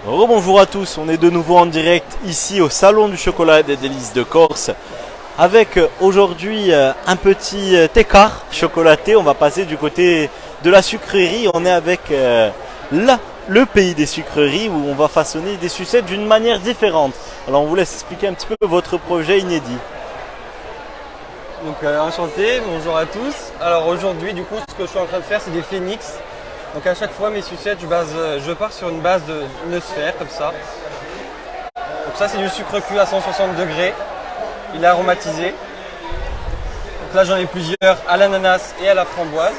Rebonjour à tous, on est de nouveau en direct ici au Salon du Chocolat et des Délices de Corse avec aujourd'hui un petit écart chocolaté. On va passer du côté de la sucrerie, on est avec le pays des sucreries où on va façonner des sucettes d'une manière différente. Alors on vous laisse expliquer un petit peu votre projet inédit. Donc enchanté, bonjour à tous. Alors aujourd'hui du coup ce que je suis en train de faire c'est des phénix. Donc à chaque fois mes sucettes je pars sur une base d'une sphère comme ça. Donc ça c'est du sucre cuit à 160 degrés. Il est aromatisé. Donc là j'en ai plusieurs à l'ananas et à la framboise.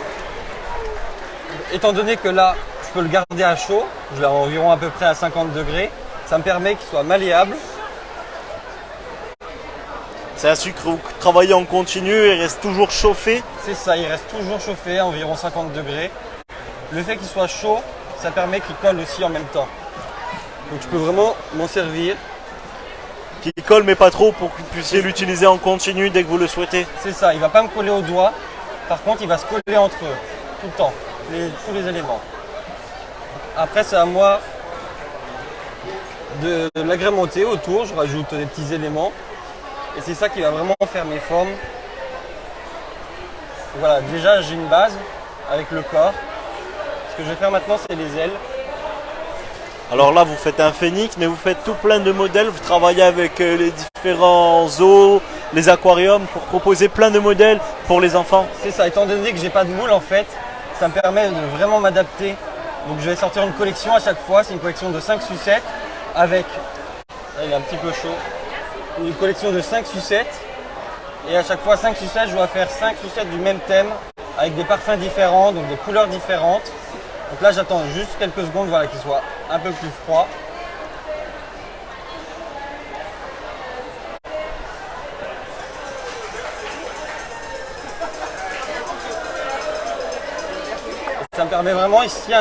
Étant donné que là je peux le garder à chaud, je l'ai environ à peu près à 50 degrés, ça me permet qu'il soit malléable. C'est un sucre où vous travaillez en continu et reste toujours chauffé. C'est ça, il reste toujours chauffé à environ 50 degrés. Le fait qu'il soit chaud, ça permet qu'il colle aussi en même temps. Donc je peux vraiment m'en servir. Qui colle mais pas trop pour que vous puissiez l'utiliser en continu dès que vous le souhaitez. C'est ça, il ne va pas me coller aux doigts. Par contre, il va se coller entre eux, tout le temps, tous les éléments. Après, c'est à moi de l'agrémenter autour. Je rajoute des petits éléments. Et c'est ça qui va vraiment faire mes formes. Voilà, déjà j'ai une base avec le corps. Ce que je vais faire maintenant, c'est les ailes. Alors là, vous faites un phénix, mais vous faites tout plein de modèles. Vous travaillez avec les différents zoos, les aquariums, pour proposer plein de modèles pour les enfants. C'est ça, étant donné que j'ai pas de moule en fait, ça me permet de vraiment m'adapter. Donc je vais sortir une collection à chaque fois. C'est une collection de 5 sucettes avec, là, il est un petit peu chaud, une collection de 5 sucettes. Et à chaque fois 5 sucettes, je dois faire 5 sucettes du même thème avec des parfums différents, donc des couleurs différentes. Donc là j'attends juste quelques secondes, voilà, qu'il soit un peu plus froid. Ça me permet vraiment ici,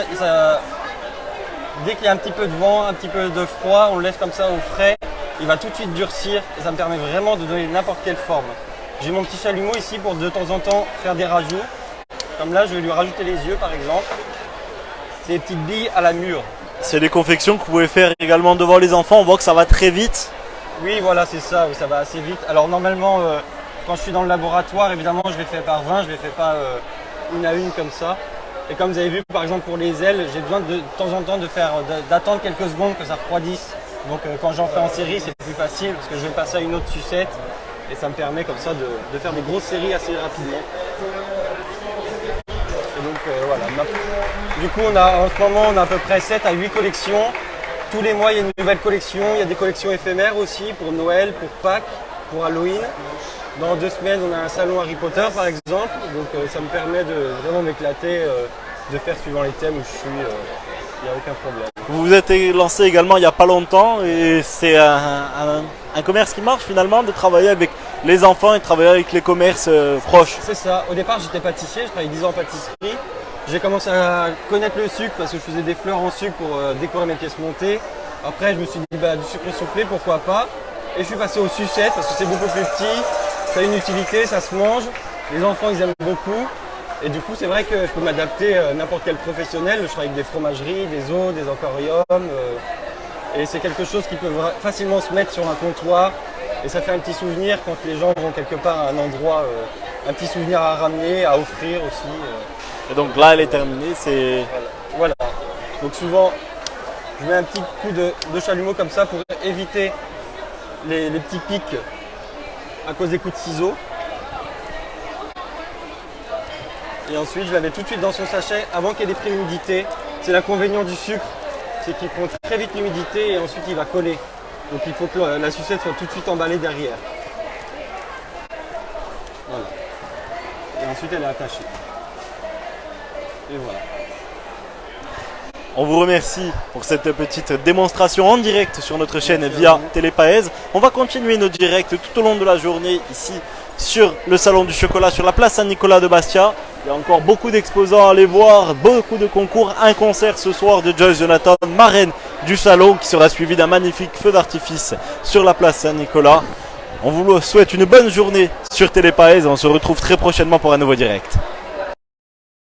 dès qu'il y a un petit peu de vent, un petit peu de froid, on le laisse comme ça au frais, il va tout de suite durcir et ça me permet vraiment de donner n'importe quelle forme. J'ai mon petit chalumeau ici pour de temps en temps faire des rajouts. Comme là je vais lui rajouter les yeux par exemple. C'est des petites billes à la mûre. C'est des confections que vous pouvez faire également devant les enfants. On voit que ça va très vite. Oui, voilà, c'est ça, oui, ça va assez vite. Alors normalement, quand je suis dans le laboratoire, évidemment, je les fais par 20, je ne les fais pas une à une comme ça. Et comme vous avez vu, par exemple, pour les ailes, j'ai besoin de temps en temps d'attendre quelques secondes que ça refroidisse. Donc quand j'en fais en série, c'est plus facile parce que je vais passer à une autre sucette. Et ça me permet comme ça de faire des grosses séries assez rapidement. Et donc voilà. Du coup, en ce moment, on a à peu près 7 à 8 collections. Tous les mois, il y a une nouvelle collection. Il y a des collections éphémères aussi pour Noël, pour Pâques, pour Halloween. Dans 2 semaines, on a un salon Harry Potter par exemple. Donc ça me permet de vraiment m'éclater, de faire suivant les thèmes où je suis. Il n'y a aucun problème. Vous vous êtes lancé également il n'y a pas longtemps et c'est un commerce qui marche finalement de travailler avec les enfants et de travailler avec les commerces proches. C'est ça. Au départ, j'étais pâtissier, je travaillais 10 ans en pâtisserie. J'ai commencé à connaître le sucre parce que je faisais des fleurs en sucre pour décorer mes pièces montées. Après, je me suis dit du sucre soufflé, pourquoi pas. Et je suis passé aux sucettes parce que c'est beaucoup plus petit, ça a une utilité, ça se mange. Les enfants, ils aiment beaucoup. Et du coup, c'est vrai que je peux m'adapter à n'importe quel professionnel. Je travaille avec des fromageries, des zoos, des aquariums. Et c'est quelque chose qui peut facilement se mettre sur un comptoir. Et ça fait un petit souvenir quand les gens vont quelque part à un endroit, un petit souvenir à ramener, à offrir aussi. Et donc là, elle est terminée, c'est... Voilà. Donc souvent, je mets un petit coup de chalumeau comme ça pour éviter les petits pics à cause des coups de ciseaux. Et ensuite, je la mets tout de suite dans son sachet avant qu'il y ait des préhumidités. C'est l'inconvénient du sucre, c'est qu'il prend très vite l'humidité et ensuite il va coller. Donc il faut que la sucette soit tout de suite emballée derrière. Voilà. Et ensuite, elle est attachée. Et voilà. On vous remercie pour cette petite démonstration en direct sur notre chaîne via Télépaèse. On va continuer nos directs tout au long de la journée ici sur le Salon du Chocolat, sur la place Saint-Nicolas de Bastia. Il y a encore beaucoup d'exposants à aller voir, beaucoup de concours, un concert ce soir de Joyce Jonathan, marraine du salon, qui sera suivi d'un magnifique feu d'artifice sur la place Saint-Nicolas. On vous souhaite une bonne journée sur Télépaèse et on se retrouve très prochainement pour un nouveau direct.